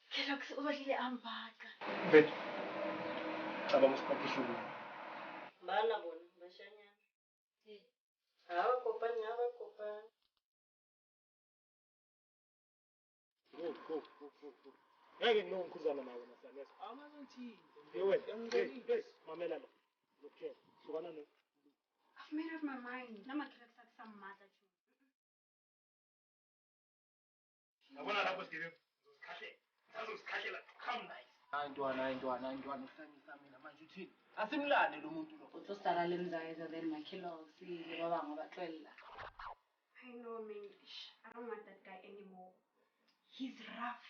Kellogg's ubadlile ambaka. Bet. Cabanga usipakisha ukudla. Bana bona bashanyana. Hawa kopanya. Ngeke ngikhuzana nawe nasana. Amathi. Wena. Mamela la. Okay. Sukana no. I've made up my mind. Nama Kellogg's akusamata chu. Yabona lapho sigebe. Uzikhahlela. Come nice. Ayintwana uhlanyisa mina manje uthini? Asimlane lo muntu lo. Utosala lemzayeza then my Kellogg's baba ngobaxwela. I know English. I don't want that guy anymore. He's rough.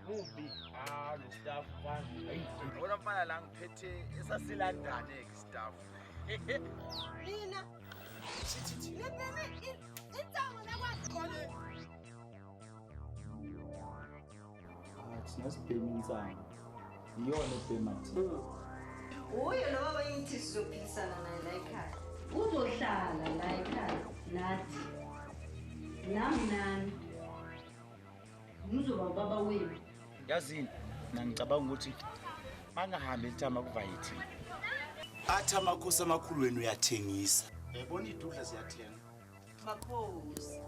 Lo staff one. Wona mfana la ngiphethe esasilandane ke staff. Mina. Lememe intamo nakwakhona. Thina sibhema insango iyona ebhema thina. Uye lo baba yithi sizophilisana naye la ekhaya. Uzohlala la ekhaya nathi. Nami ngizoba baba wenu. Yazini ngicabanga ukuthi mangahambe ethama kuvayithi. Athi amakhosi amakhulu wenu uyathengisa. Yabona idudla ziyathenga. Makhosi.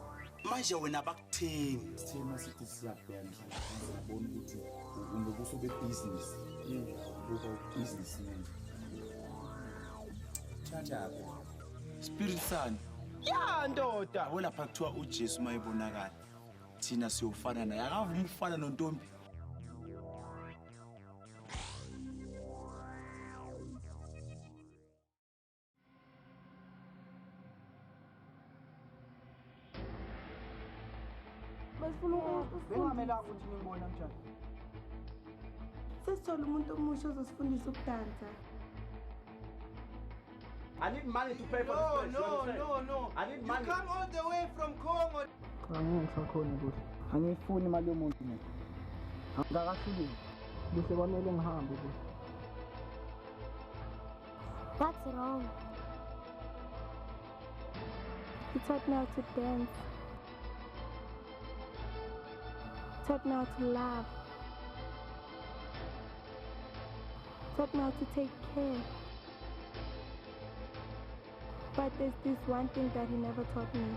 Manje wena abakuthengi. Sithema sithi siyabheka ngiyabona ukuthi ungobuso bebusiness. Ukuba businessman. Chachabe. Spirit son. Ya ndoda. Yabo lapha kuthiwa uJesu mayibonakala. Thina siyofana naye. Akavumi ukufana nontombi. Bengamela ukuthi ngibona njani. Sesithola umuntu omusha ozosifundisa ukudansa. I need money to pay for this place. No. I need money. You come all the way from Congo. Angeke ngisakhona ukuthi. Angifuni imali yomuntu mina. Angakafiki. Bese kwamele ngihambe ukuthi. That's wrong. He taught me how to dance. Taught me how to laugh. Taught me how to take care. But there's this one thing that he never taught me.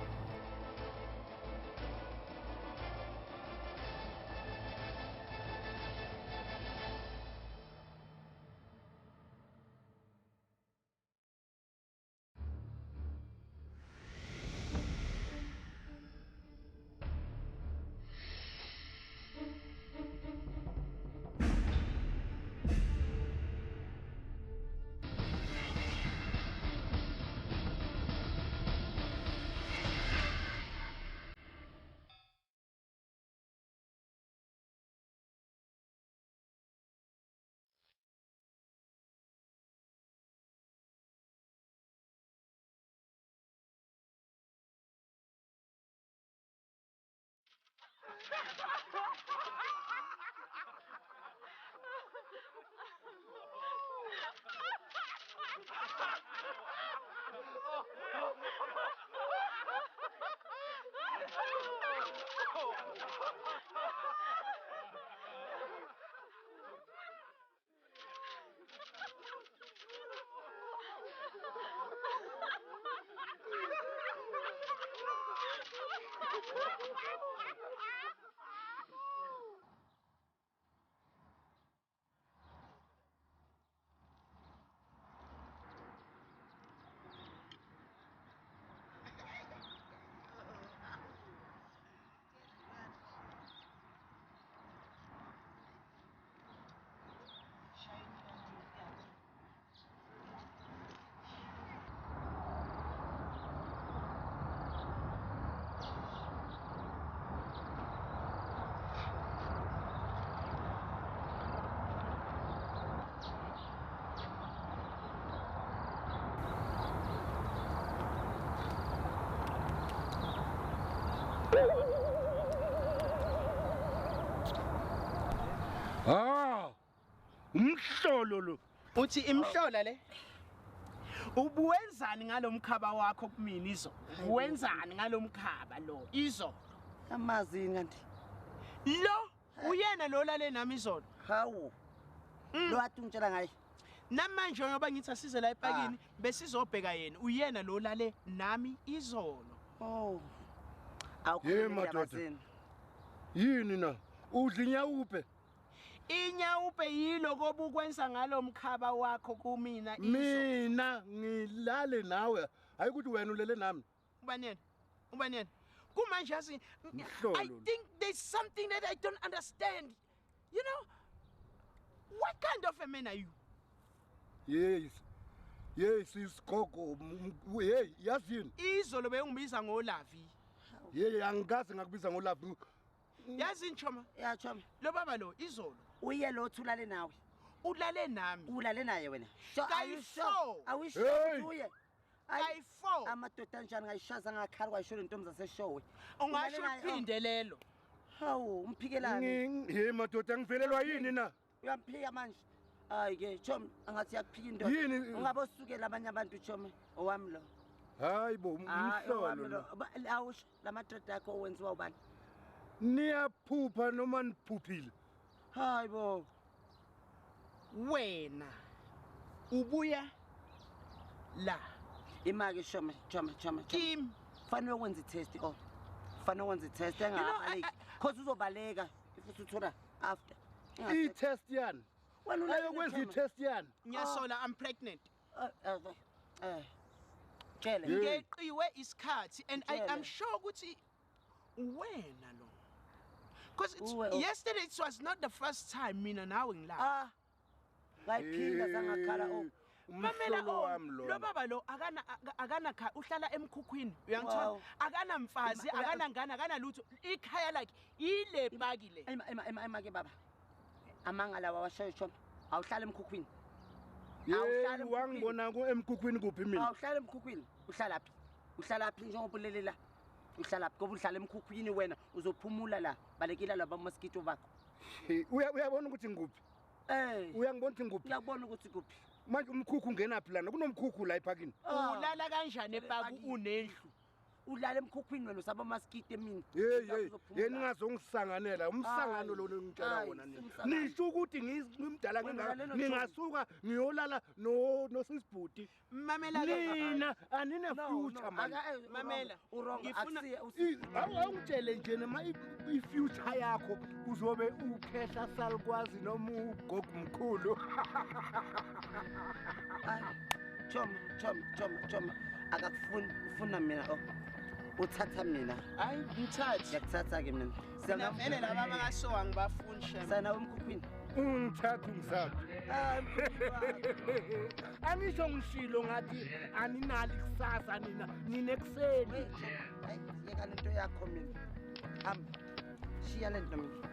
Umhlolo lo. Uthi imhlola le? Ubuwenzani ngalomkhaba wakho kumina izo? Uwenzani ngalomkhaba lo? Izo. Amazini kanti. Lo uyena lo lale nami izolo. Hawu. Lo athi ungitshela ngaye. Namanje ngoba ngithi asize la epakini besizobheka yena. Uyena lo lale nami izolo. Oh. Ye madoda. Yini na? Udla inyawupe? Inyawupe yilo koba ukwenza ngalomkhaba wakho kumina izo. Mina ngilale nawe. Hayi ukuthi wena ulele nami. Ubanene. Kumanje yazi I think there's something that I don't understand. You know? What kind of a man are you? Yes, isigogo. Hey, yazini. Izolo bengibiza ngoLavi. Angikaze ngakubiza ngoLavi. Yazi Nchoma? Ya Choma. Lo baba lo izolo. Uye lo thulale nawe. Ulale nami. Ulale naye wena. So are you sure? Are we sure uye? Kayi-4. Amadoda anjani ngayishaza ngakhala kwayisho intombi zaseshowe. Ungasho ukuphinde lelo. Hawu, umphikelani. Hey madoda ngivelelwa yini na? Uyamphika manje. Hayi ke Choma, angathi yakuphika indoda. Yini? Ungabe usukela abanye abantu Choma, owami lo. Hayi bo, umhlolo lo. Awusho lamadoda akho owenziwa ubani? Niyaphupha noma niphuphile? Hayi bo. Wena ubuya la. Imake Choma. Kim. Fanele wenze itest Fanele wenze itest engabaleki. Cause uzobaleka if uthola after. I-test yani. Wena uyakwenza i-test yani. Ngiyasola I'm pregnant. Tshele. Ngeqiwe isikhathi and I am sure ukuthi wena lo. Because yesterday it was not the first time mina nawe ngila. Ngayiphinda zangakhala Mamela lo baba lo akana uhlala emkhukhwini uyangithola akana mfazi akana ngane akana lutho ikhaya lakhe ile paki le ke baba amangala wawashayo Choma awuhlala emkhukhwini awuhlala wangibona ko emkhukhwini kuphi mina awuhlala emkhukhwini uhlala phi njengoba ulelela uhlala phi ngoba uhlala emkhukhwini wena uzophumula la balekile laba mosquito bakho uyabona ukuthi ngikuphi uyangibona ukuthi ngikuphi uyabona ukuthi kuphi manje umkhukhu ungena phi lana kunomkhukhu la ephakini ulala kanjani epaku unendlu udlala emkhukhwini wena usaba mosquito emini yeni ngazongisanganela umsangano lo ngicela wona nisho ukuthi ngimdala ngingasuka ngiyolala no sisibhuti mamela nina anine future manje mamela ngifuna awungitshele nje noma i-future yakho uzobe ukhehla salikwazi noma ugogo mkhulu Choma akakufuni ufuna mina uthatha mina hayi ngithatha ngiyakuthatha ke mina vele laba bakasowa ngibafuni shema sana emkhukhwini ungithatha ungisaphi angisho ngishilo ngathi aninali kusasa nina ekuseni yeka lento yakho mina shiya lento mina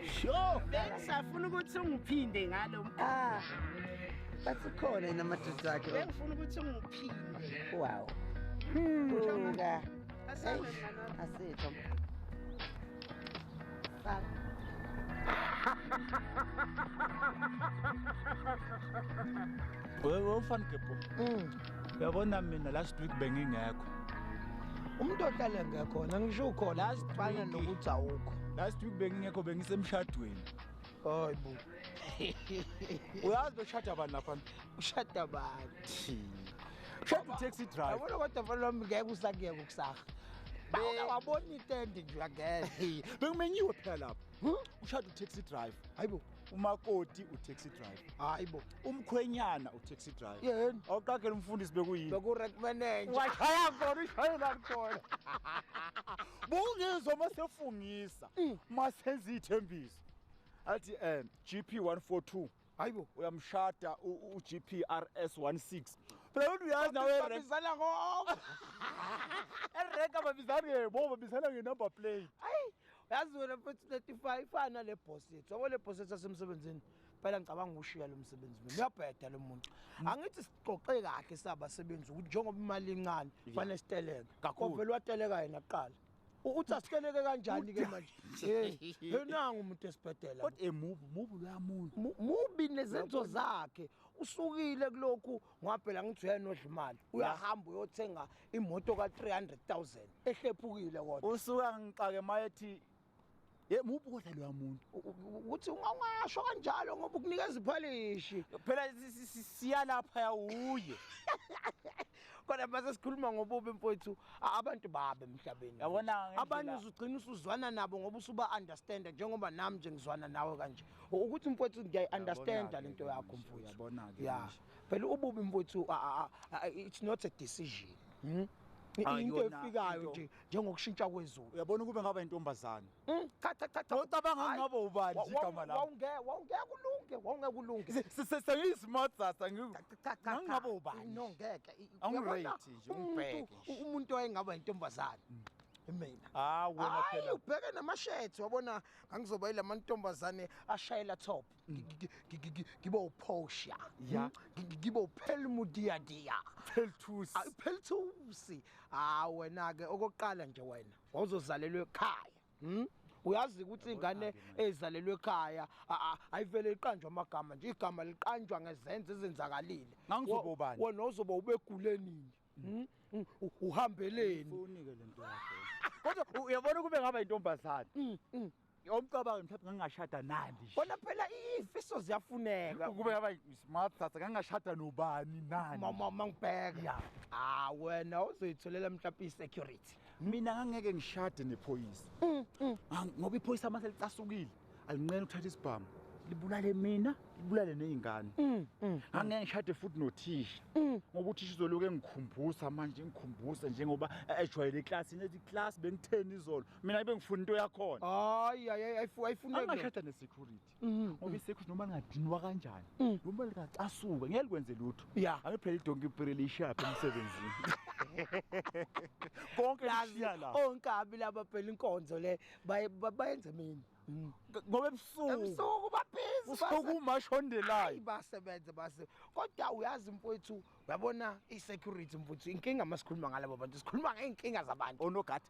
sho bengisafuna ukuthi ungiphinde ngalo bathi khona inamadoda akhe bengifuna ukuthi ungiphinde wow asabe asitho Ufani kepo. Uyabona mina last week bengingekho. Umuntu ohlala ngekhona ngisho ukho last fana nokuthi awukho. Last week bengingekho bengisemshadweni. Hayibo. Uyazi beshada abantu lapha. Ushada bathi. Shada taxi driver. Yabona kodwa mfana wami ngeke usakuye kukusakha. Wabona itendi nje again. Bengimenyiwe phela lapha. Ushada taxi driver. Hayibo. Umakoti taxi driver. Hayibo. Umkhwenyana taxi driver. Yena. Awuqaqela umfundisi bekuyini? Bekurecommend. Washaya khona ushayela khona. Bungizwa masefungisa. Masenza ithembiso. Athi GP 142. Hayibo uyamshada uGP RS 16. Phela uyazi nawe babizana ngo. Ereka babizana ngebo babizana ngenumber plate. Hayi yazi wena futhi 35 fana le boss yethu. Wabona le boss yethu asemsebenzini. Phela ngicabanga ushiya lo msebenzi mina. Uyabheda lo muntu. Angithi siqoqe kahle sabasebenzi ukuthi njengoba imali incane fanele siteleke. Kakhulu Vele wateleka yena kuqala. uthi asikeleke kanjani ke manje hey nangu umuntu esibhedlela kodwa emubu loya muntu mubi nezenzo zakhe usukile kulokhu ngoba phela ngithi uyanodla imali uyahamba uyothenga imoto ka300,000 ehlephukile kodwa usuka ngixake mayethi mubu kodwa loya muntu uthi ungasho kanjalo ngoba ukunikeza iphalishi phela siyalapha yawuye kodwa base sikhuluma ngobubi mfowethu abantu babe emhlabeni yabona abanye uzugcina usuzwana nabo ngoba usuba understand njengoba nami nje ngizwana nawe kanje ukuthi mfowethu ngiyayi-understand lento yakho mfowethu yabona ke ya phela ububi mfowethu it's not a decision into efikayo nje njengokushintsha kwezulu uyabona kube ngaba intombazana cha ucabanga ngaba ubani igama lakho wawungeke ulunge sengiyi-smart sasa ngingaba ubani no ngeke angirate nje ungibheke umuntu wayengaba intombazana mina wena phela ubheke namashethi wabona ngangizoba yila mantombazane ashayela top ngibe uPorsche ngibe uPelmudia Peltusi wena ke okokuqala nje wena wawuzozalelwa ekhaya uyazi ukuthi ingane ezalelwe ekhaya ayivele iqanjwe amagama nje igama liqanjwa ngezenzo ezenzakalile ngangizoba ubani wena uzoba ubegulenini uhambeleni ufunike lento yakho kodwa uyabona kube ngaba intombazana umcabango mhlawumbe ngangashada nani bona phela ifiso ziyafuneka kube ngaba smart sasa ngangashada nobani nani mama ngibheka wena uzoyitholela mhlawumbe i-security mina ngangeke ngishade nephoyisa ngoba iphoyisa amase licasukile alinqene ukuthatha isibhamu libulale mina libulale nezingane angeke ngishade futhi nothisha ngoba uthisha uzoloku engikhumbuza manje ngikhumbuza njengoba ejwayele eclassini ethi class bengitheni izolo mina bengifuna into yakhona ayifuneki angashada nesecurity ngoba isecurity noma lingadinwa kanjani noma likacasuka ngeke likwenze lutho angiphela idonki ipirele ishaphe emsebenzini konke lishiya la onkabi laba phela inkonzo le bayenze mina ngoba ebusuku babhizi usukumashondelayo basebenze kodwa uyazi mfowethu uyabona i-security mfowethu inkinga masikhuluma ngalabo bantu sikhuluma ngey'nkinga zabantu onogada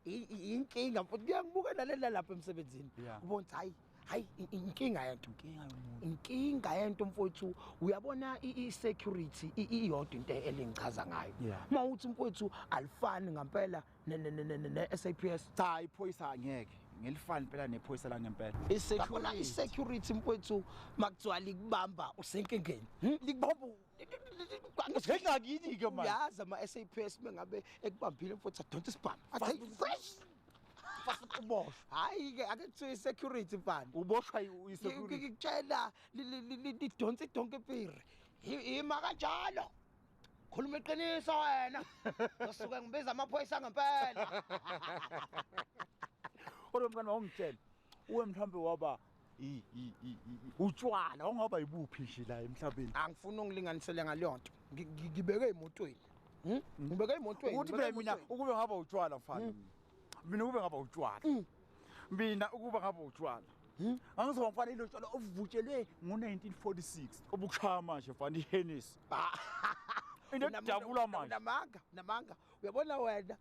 inkinga mfowethu kuyangibuka nalela lapha emsebenzini ubona ukuthi hayi inkinga yento mfowethu uyabona i-security iyodwa into elingichaza ngayo uma uthi mfowethu alifani ngampela ne-SAPS cha iphoyisa angeke ngelifani phela nephoyisa la ngempela i-security mfowethu makuthiwa likubamba usenkingeni likubamba ngengakini ke manje uyazi ama-SAPS bengabe ekubambile mfowethu adonsa isibhamu athi fresh uboshwa hayi-ke ake kuthiwa i-security mfana uboshwa i-security ngikutshela lidonsa idonke ipiri ima kanjalo khuluma iqiniso wena usuke ngibiza amaphoyisa ngempela kodwa mfana wangitshela uwe mhlawumbe waba utshwala wangaba yibuphi nje la emhlabeni angifuni ungilinganisele ngaleyo nto ngibeke emotweni ngibeke emotweni ukuthi mina ukube ngaba utshwala mfana mina ukube ngaba utshwala mina ukuba ngaba utshwala angizoba mfana ilo tshwala ovutshelwe ngo-1946 obukushaya manje mfana iHennessy into edabula manje namanga uyabona wena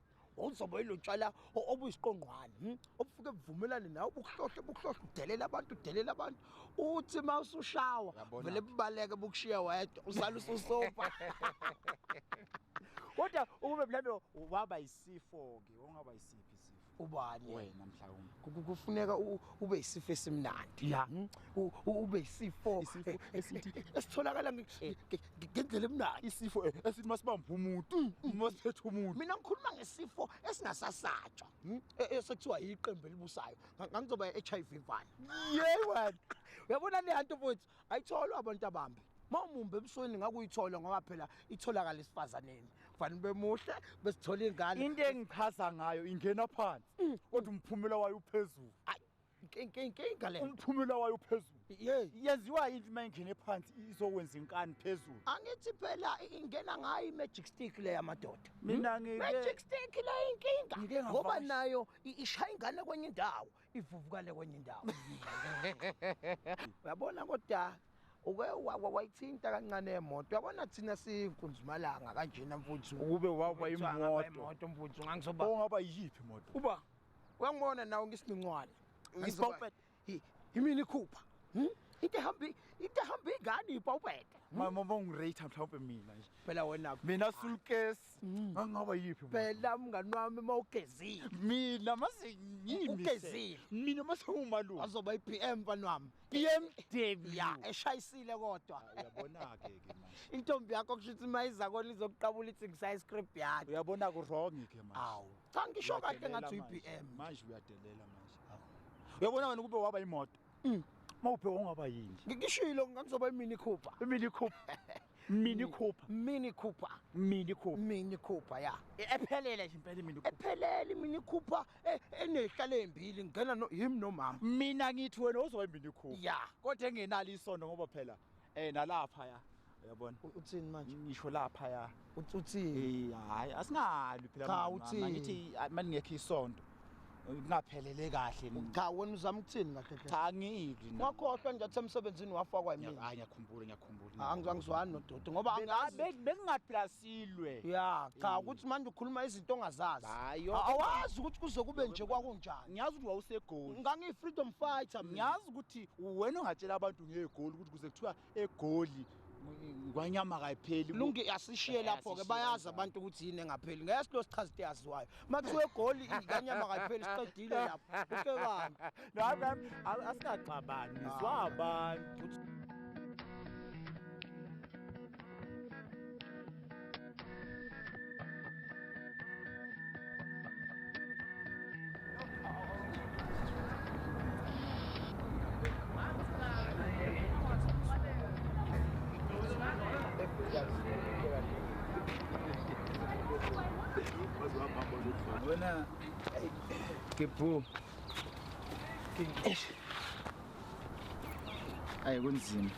uzoba ilotshwala obuyisiqongqwane obufike buvumelane nawe bukuhlohle udelela abantu uthi mawusushawa vele bubaleke bukushiya wedwa usala ususofa kodwa ukube mhlawumbe waba yisifo ke ongaba yisiphi isifo ubani wena mhlawumbe kufuneka ube yisifo esimnandi ube yisifo esitholakala ngendlela emnandi isifo esithi masibamba umuntu masiphethe umuntu mina ngikhuluma ngesifo esingasasatshwa esekuthiwa iqembu elibusayo ngangizoba i-HIV mfana wena uyabona le nto mfowethu ayitholwa abantu abambi mawumumbe ebusweni ngakuyithola ngoba phela itholakala esifazaneni kufanele bemuhle besithola ingane into engichaza ngayo ingena phansi kodwa umphumela wayo uphezulu inkinga le umphumela wayo uphezulu yenziwa yini uma ingene phansi izokwenza inkani phezulu angithi phela ingena ngayo i-magic stick le yamadoda mina magic stick le inkinga ngoba nayo ishaya ingane kwenye indawo ivuvukale kwenye indawo uyabona kodwa wayithinta kancane emoto uyabona thina sikunzumalanga kanjena mfuthu ukube waba imoto mfuthu ngangisoba ongaba yiphi imoto uba uyangibona nawe ngisinincwane ngisipopet imini khupha into ehamba ingane ipopet mama ungirate mhlawumbe mina nje phela wena mina sulkes ngangaba yiphi phela mngani wami mawugezile mina masengimi ugezile mina masengumalume azoba iPM mfana wami BMW ya eshayisile kodwa uyabona ke manje intombi yakho kushuthi mayiza kona izokuqabula ithi ngisa script yakhe uyabona ku wrong ke manje awu cha ngisho kahle ngathi iPM manje uyadelela manje uyabona wena kube waba imoto mawuphe ongaba yini ngishilo ngizoba imini Cooper mini Cooper ya ephelele nje impela imini Cooper ephelele imini Cooper enehlala embili ngena yimi nomama mina ngithi wena uzoba imini Cooper ya kodwa engenalo isondo ngoba phela nalapha ya uyabona uthini manje ngisho lapha ya uthini hayi asingali phela cha uthini ngithi manje ngekho isondo ngaphelele kahle cha wena uzama ukuthini kahle cha ngidli wakhohlwa nje athi emsebenzini wafakwa yimina hayi ngiyakhumbula angizwani nododo ngoba bengingaplasilwe ya cha ukuthi manje ukhuluma izinto ongazazi awazi ukuthi kuze kube nje kwakunjani ngiyazi ukuthi wawusegoli ngangi-freedom fighter ngiyazi ukuthi wena ungatshela abantu ngegoli ukuthi kuze kuthiwa egoli kwanyama kayipheli lungi asishiye lapho-ke bayazi abantu ukuthi yini engapheli ngeke lo sichaza into eyaziwayo uma kuthiwa egoli kanyama kayipheli siqedile lapho ukekani asikaxabani sizwa abantu wena kephu ayi kunzima